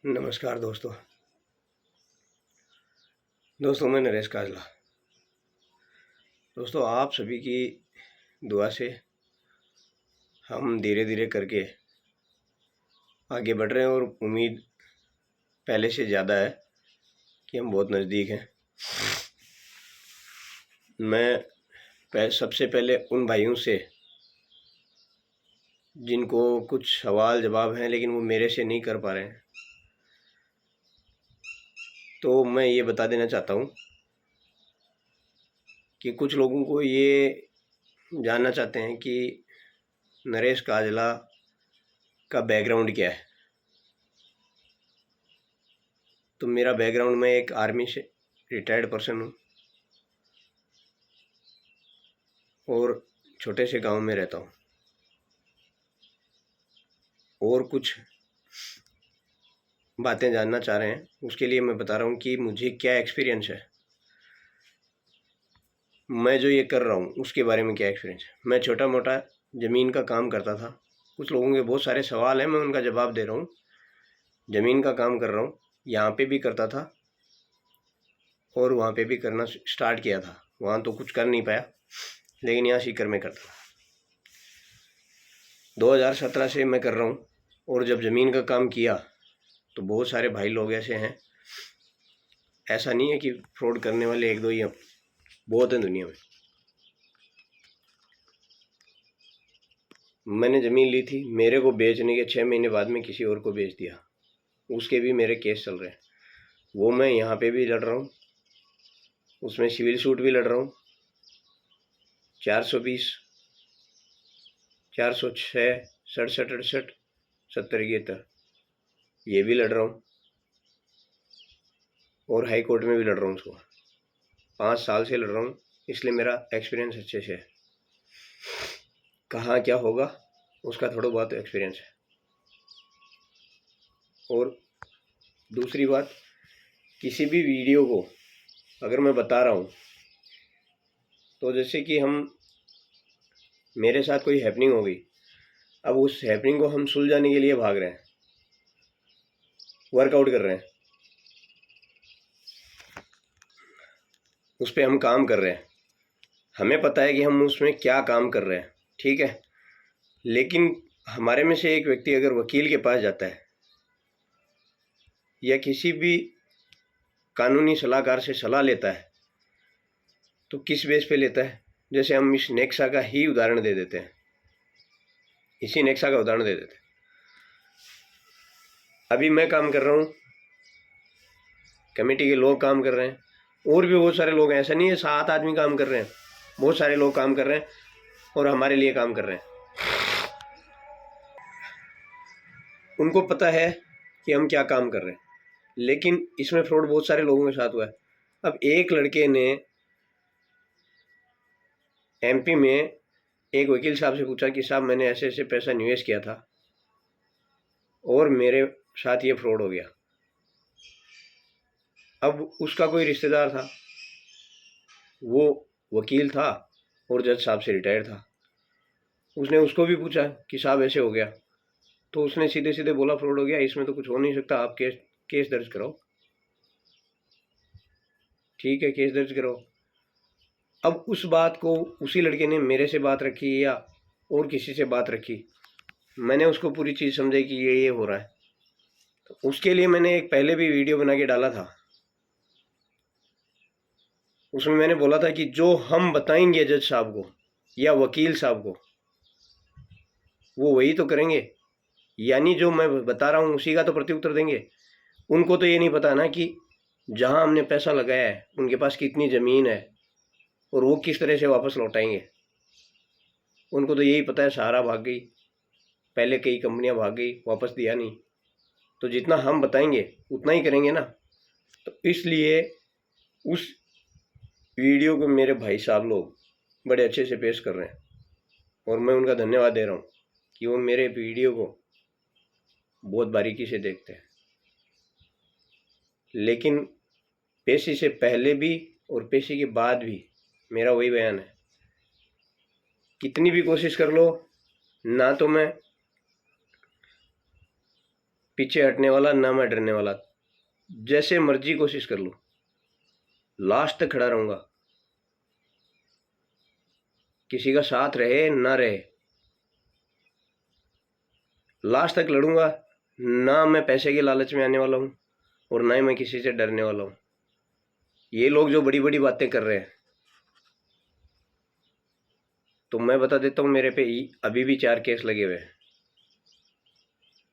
नमस्कार दोस्तों मैं नरेश काजला। दोस्तों आप सभी की दुआ से हम धीरे धीरे करके आगे बढ़ रहे हैं और उम्मीद पहले से ज़्यादा है कि हम बहुत नज़दीक हैं। मैं सबसे पहले उन भाइयों से जिनको कुछ सवाल जवाब हैं लेकिन वो मेरे से नहीं कर पा रहे हैं, तो मैं ये बता देना चाहता हूँ कि कुछ लोगों को ये जानना चाहते हैं कि नरेश काजला का बैकग्राउंड क्या है। तो मेरा बैकग्राउंड, मैं एक आर्मी से रिटायर्ड पर्सन हूँ और छोटे से गांव में रहता हूँ। और कुछ बातें जानना चाह रहे हैं, उसके लिए मैं बता रहा हूँ कि मुझे क्या एक्सपीरियंस है, मैं जो ये कर रहा हूँ उसके बारे में क्या एक्सपीरियंस है। मैं छोटा मोटा ज़मीन का काम करता था। कुछ लोगों के बहुत सारे सवाल हैं, मैं उनका जवाब दे रहा हूँ। ज़मीन का काम कर रहा हूँ, यहाँ पे भी करता था और वहाँ पे भी करना स्टार्ट किया था। वहाँ तो कुछ कर नहीं पाया, लेकिन यहाँ सीकर में करता था। 2017 से मैं कर रहा हूँ। और जब ज़मीन का काम किया तो बहुत सारे भाई लोग ऐसे हैं, ऐसा नहीं है कि फ्रॉड करने वाले एक दो ही हैं, बहुत हैं दुनिया में। मैंने ज़मीन ली थी, मेरे को बेचने के 6 महीने बाद में किसी और को बेच दिया, उसके भी मेरे केस चल रहे हैं। वो मैं यहाँ पे भी लड़ रहा हूँ, उसमें सिविल सूट भी लड़ रहा हूँ। 420, 406, 67, 68, 70, 71 ये भी लड़ रहा हूँ और हाई कोर्ट में भी लड़ रहा हूँ। उसको 5 साल से लड़ रहा हूँ, इसलिए मेरा एक्सपीरियंस अच्छे से है। कहाँ क्या होगा उसका थोड़ा बहुत एक्सपीरियंस है। और दूसरी बात, किसी भी वीडियो को अगर मैं बता रहा हूँ तो जैसे कि मेरे साथ कोई हैपनिंग हो गई, अब उस हैपनिंग को हम सुलझाने के लिए भाग रहे हैं, वर्कआउट कर रहे हैं, उस पर हम काम कर रहे हैं, हमें पता है कि हम उसमें क्या काम कर रहे हैं, ठीक है। लेकिन हमारे में से एक व्यक्ति अगर वकील के पास जाता है या किसी भी कानूनी सलाहकार से सलाह लेता है, तो किस बेस पे लेता है? जैसे हम इस नेक्सा का ही उदाहरण दे देते हैं, इसी नेक्सा का उदाहरण दे देते हैं। अभी मैं काम कर रहा हूँ, कमेटी के लोग काम कर रहे हैं, और भी बहुत सारे लोग हैं। ऐसा नहीं है 7 आदमी काम कर रहे हैं, बहुत सारे लोग काम कर रहे हैं और हमारे लिए काम कर रहे हैं। उनको पता है कि हम क्या काम कर रहे हैं, लेकिन इसमें फ्रॉड बहुत सारे लोगों के साथ हुआ है। अब एक लड़के ने एमपी में एक वकील साहब से पूछा कि साहब मैंने ऐसे ऐसे पैसा निवेश किया था और मेरे साथ ये फ्रॉड हो गया। अब उसका कोई रिश्तेदार था, वो वकील था और जज साहब से रिटायर्ड था। उसने उसको भी पूछा कि साहब ऐसे हो गया, तो उसने सीधे सीधे बोला फ्रॉड हो गया, इसमें तो कुछ हो नहीं सकता, आप केस दर्ज कराओ। ठीक है, केस दर्ज कराओ। अब उस बात को उसी लड़के ने मेरे से बात रखी या और किसी से बात रखी, मैंने उसको पूरी चीज़ समझाई कि ये हो रहा है। तो उसके लिए मैंने एक पहले भी वीडियो बना के डाला था, उसमें मैंने बोला था कि जो हम बताएंगे जज साहब को या वकील साहब को, वो वही तो करेंगे, यानी जो मैं बता रहा हूँ उसी का तो प्रत्युत्तर देंगे। उनको तो ये नहीं पता ना कि जहाँ हमने पैसा लगाया है उनके पास कितनी ज़मीन है और वो किस तरह से वापस लौटाएंगे। उनको तो यही पता है सहारा भाग गई, पहले कई कंपनियां भाग गई, वापस दिया नहीं। तो जितना हम बताएंगे उतना ही करेंगे ना। तो इसलिए उस वीडियो को मेरे भाई साहब लोग बड़े अच्छे से पेश कर रहे हैं और मैं उनका धन्यवाद दे रहा हूँ कि वो मेरे वीडियो को बहुत बारीकी से देखते हैं। लेकिन पेशी से पहले भी और पेशी के बाद भी मेरा वही बयान है, कितनी भी कोशिश कर लो ना, तो मैं पीछे हटने वाला ना मैं डरने वाला। जैसे मर्जी कोशिश कर लो, लास्ट तक खड़ा रहूंगा। किसी का साथ रहे ना रहे, लास्ट तक लड़ूंगा। ना मैं पैसे के लालच में आने वाला हूं और ना ही मैं किसी से डरने वाला हूं। ये लोग जो बड़ी बड़ी बातें कर रहे हैं, तो मैं बता देता हूं, मेरे पे अभी भी 4 केस लगे हुए हैं।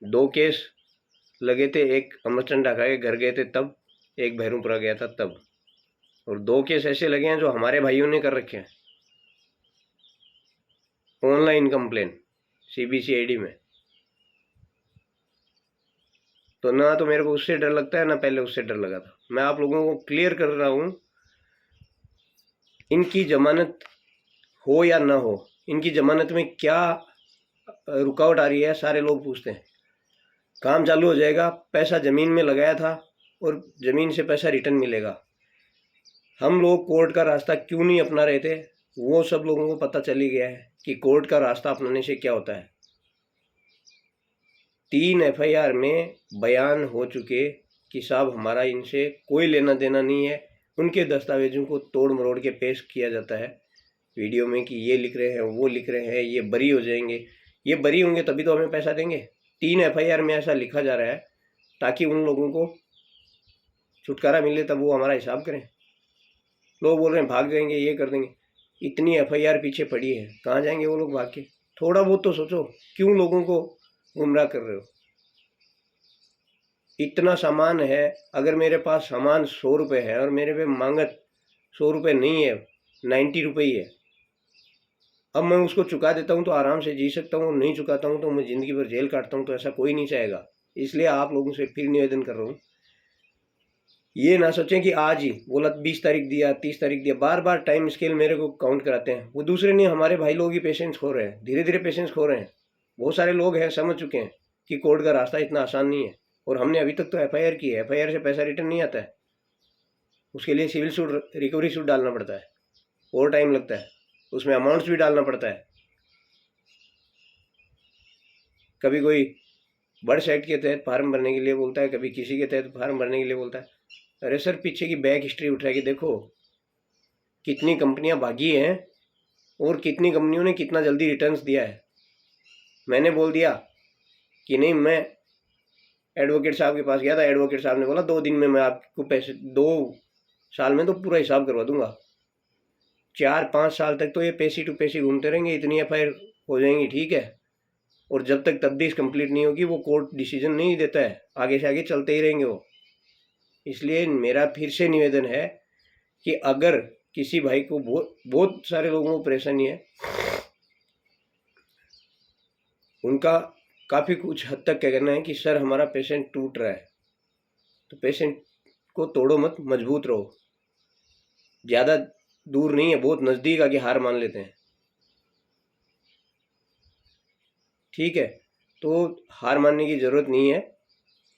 2 केस लगे थे, एक अमरचंद ढाका के घर गए थे तब, एक भैरूपुरा गया था तब, और 2 केस ऐसे लगे हैं जो हमारे भाइयों ने कर रखे हैं। ऑनलाइन कंप्लेन CBCID में। तो ना तो मेरे को उससे डर लगता है, ना पहले उससे डर लगा था। मैं आप लोगों को क्लियर कर रहा हूं, इनकी जमानत हो या ना हो, इनकी जमानत में क्या रुकावट आ रही है, सारे लोग पूछते हैं। काम चालू हो जाएगा, पैसा जमीन में लगाया था और जमीन से पैसा रिटर्न मिलेगा। हम लोग कोर्ट का रास्ता क्यों नहीं अपना रहे थे, वो सब लोगों को पता चल ही गया है कि कोर्ट का रास्ता अपनाने से क्या होता है। 3 FIR में बयान हो चुके कि साहब हमारा इनसे कोई लेना देना नहीं है। उनके दस्तावेजों को तोड़ मरोड़ के पेश किया जाता है वीडियो में कि ये लिख रहे हैं, वो लिख रहे हैं, ये बरी हो जाएंगे। ये बरी होंगे तभी तो हमें पैसा देंगे। 3 FIR में ऐसा लिखा जा रहा है ताकि उन लोगों को छुटकारा मिले, तब वो हमारा हिसाब करें। लोग बोल रहे हैं भाग जाएंगे, ये कर देंगे। इतनी FIR पीछे पड़ी है, कहाँ जाएंगे वो लोग भाग के? थोड़ा बहुत तो सोचो, क्यों लोगों को गुमराह कर रहे हो? इतना सामान है, अगर मेरे पास सामान 100 रुपये है और मेरे पे मांगत 100 रुपये नहीं है, 90 रुपये ही है, अब मैं उसको चुका देता हूँ तो आराम से जी सकता हूँ, नहीं चुकाता हूँ तो मैं ज़िंदगी भर जेल काटता हूँ, तो ऐसा कोई नहीं चाहेगा। इसलिए आप लोगों से फिर निवेदन कर रहा हूँ, ये ना सोचें कि आज ही बोला 20 तारीख दिया, 30 तारीख दिया, बार बार टाइम स्केल मेरे को काउंट कराते हैं। वो दूसरे नहीं, हमारे भाई लोग ही पेशेंस खो रहे हैं, धीरे धीरे पेशेंस खो रहे हैं। बहुत सारे लोग हैं समझ चुके हैं कि कोर्ट का रास्ता इतना आसान नहीं है, और हमने अभी तक तो FIR की है। FIR से पैसा रिटर्न नहीं आता है, उसके लिए सिविल सूट, रिकवरी सूट डालना पड़ता है, और टाइम लगता है, उसमें अमाउंट्स भी डालना पड़ता है। कभी कोई बर्ड्स एक्ट के तहत फार्म भरने के लिए बोलता है, कभी किसी के तहत फार्म भरने के लिए बोलता है। अरे सर, पीछे की बैक हिस्ट्री उठा के देखो, कितनी कंपनियां भागी हैं और कितनी कंपनियों ने कितना जल्दी रिटर्न्स दिया है। मैंने बोल दिया कि नहीं, मैं एडवोकेट साहब के पास गया था, एडवोकेट साहब ने बोला 2 दिन में मैं आपको पैसे, 2 साल में तो पूरा हिसाब करवा दूंगा। 4-5 साल तक तो ये पेशी टू पेशी घूमते रहेंगे, इतनी FIR हो जाएंगी, ठीक है। और जब तक तफ्तीश कंप्लीट नहीं होगी, वो कोर्ट डिसीजन नहीं देता है, आगे से आगे चलते ही रहेंगे वो। इसलिए मेरा फिर से निवेदन है कि अगर किसी भाई को, बहुत सारे लोगों को परेशानी है, उनका काफ़ी कुछ हद तक क्या करना है कि सर हमारा पेशेंट टूट रहा है, तो पेशेंट को तोड़ो मत, मजबूत रहो। ज़्यादा दूर नहीं है, बहुत नज़दीक आके हार मान लेते हैं, ठीक है। तो हार मानने की ज़रूरत नहीं है,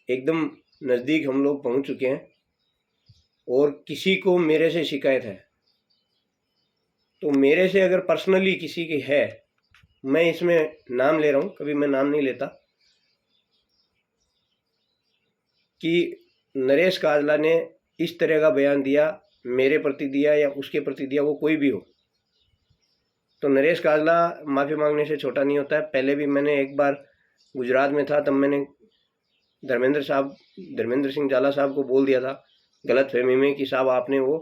एकदम नज़दीक हम लोग पहुंच चुके हैं। और किसी को मेरे से शिकायत है तो मेरे से अगर पर्सनली किसी की है, मैं इसमें नाम ले रहा हूँ, कभी मैं नाम नहीं लेता, कि नरेश काजला ने इस तरह का बयान दिया, मेरे प्रति दिया या उसके प्रति दिया, वो कोई भी हो, तो नरेश काजला माफ़ी मांगने से छोटा नहीं होता है। पहले भी मैंने एक बार गुजरात में था, तब मैंने धर्मेंद्र सिंह झाला साहब को बोल दिया था गलत फहमी में कि साहब आपने वो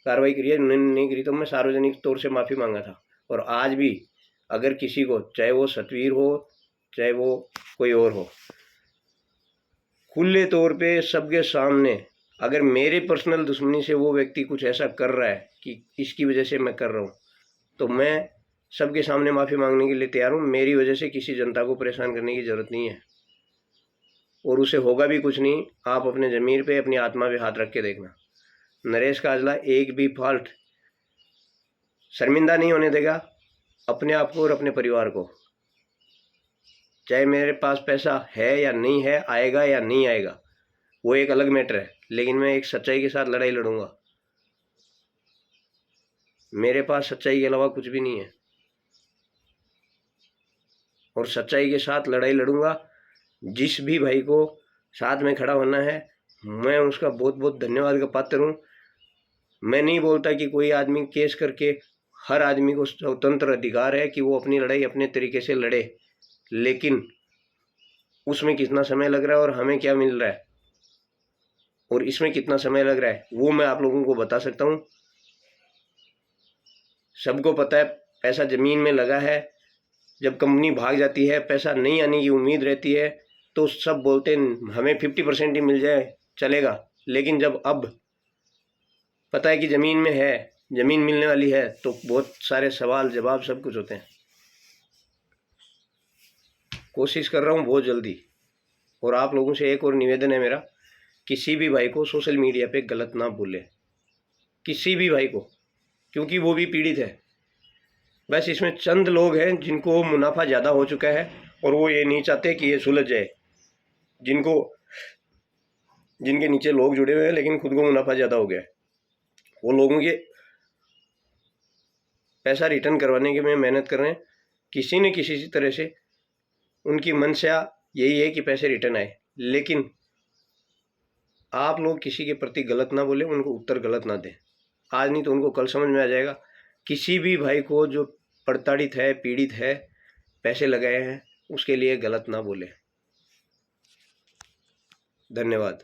कार्रवाई करी है, उन्होंने नहीं करी, तो मैं सार्वजनिक तौर से माफ़ी मांगा था। और आज भी अगर किसी को, चाहे वो सतवीर हो, चाहे वो कोई और हो, खुले तौर पे सबके सामने अगर मेरे पर्सनल दुश्मनी से वो व्यक्ति कुछ ऐसा कर रहा है कि इसकी वजह से मैं कर रहा हूँ, तो मैं सबके सामने माफ़ी मांगने के लिए तैयार हूँ। मेरी वजह से किसी जनता को परेशान करने की ज़रूरत नहीं है, और उसे होगा भी कुछ नहीं। आप अपने ज़मीर पे, अपनी आत्मा पे हाथ रख के देखना, नरेश काजला एक भी फॉल्ट शर्मिंदा नहीं होने देगा अपने आप को और अपने परिवार को। चाहे मेरे पास पैसा है या नहीं है, आएगा या नहीं आएगा, वो एक अलग मैटर है, लेकिन मैं एक सच्चाई के साथ लड़ाई लड़ूंगा। मेरे पास सच्चाई के अलावा कुछ भी नहीं है, और सच्चाई के साथ लड़ाई लड़ूंगा। जिस भी भाई को साथ में खड़ा होना है, मैं उसका बहुत बहुत धन्यवाद का पात्र हूँ। मैं नहीं बोलता कि कोई आदमी केस करके, हर आदमी को स्वतंत्र अधिकार है कि वो अपनी लड़ाई अपने तरीके से लड़े, लेकिन उसमें कितना समय लग रहा है और हमें क्या मिल रहा है और इसमें कितना समय लग रहा है, वो मैं आप लोगों को बता सकता हूँ। सबको पता है पैसा जमीन में लगा है। जब कंपनी भाग जाती है, पैसा नहीं आने की उम्मीद रहती है, तो सब बोलते हैं हमें 50% ही मिल जाए चलेगा। लेकिन जब अब पता है कि ज़मीन में है, ज़मीन मिलने वाली है, तो बहुत सारे सवाल जवाब सब कुछ होते हैं। कोशिश कर रहा हूँ बहुत जल्दी। और आप लोगों से एक और निवेदन है मेरा, किसी भी भाई को सोशल मीडिया पे गलत ना बोले, किसी भी भाई को, क्योंकि वो भी पीड़ित है। बस इसमें चंद लोग हैं जिनको मुनाफा ज़्यादा हो चुका है और वो ये नहीं चाहते कि ये सुलझ जाए, जिनके नीचे लोग जुड़े हुए हैं लेकिन खुद को मुनाफा ज़्यादा हो गया है, वो लोगों के पैसा रिटर्न करवाने के में मेहनत कर रहे हैं। किसी न किसी तरह से उनकी मंशा यही है कि पैसे रिटर्न आए, लेकिन आप लोग किसी के प्रति गलत ना बोले, उनको उत्तर गलत ना दें। आज नहीं तो उनको कल समझ में आ जाएगा। किसी भी भाई को जो प्रताड़ित है, पीड़ित है, पैसे लगाए हैं, उसके लिए गलत ना बोले। धन्यवाद।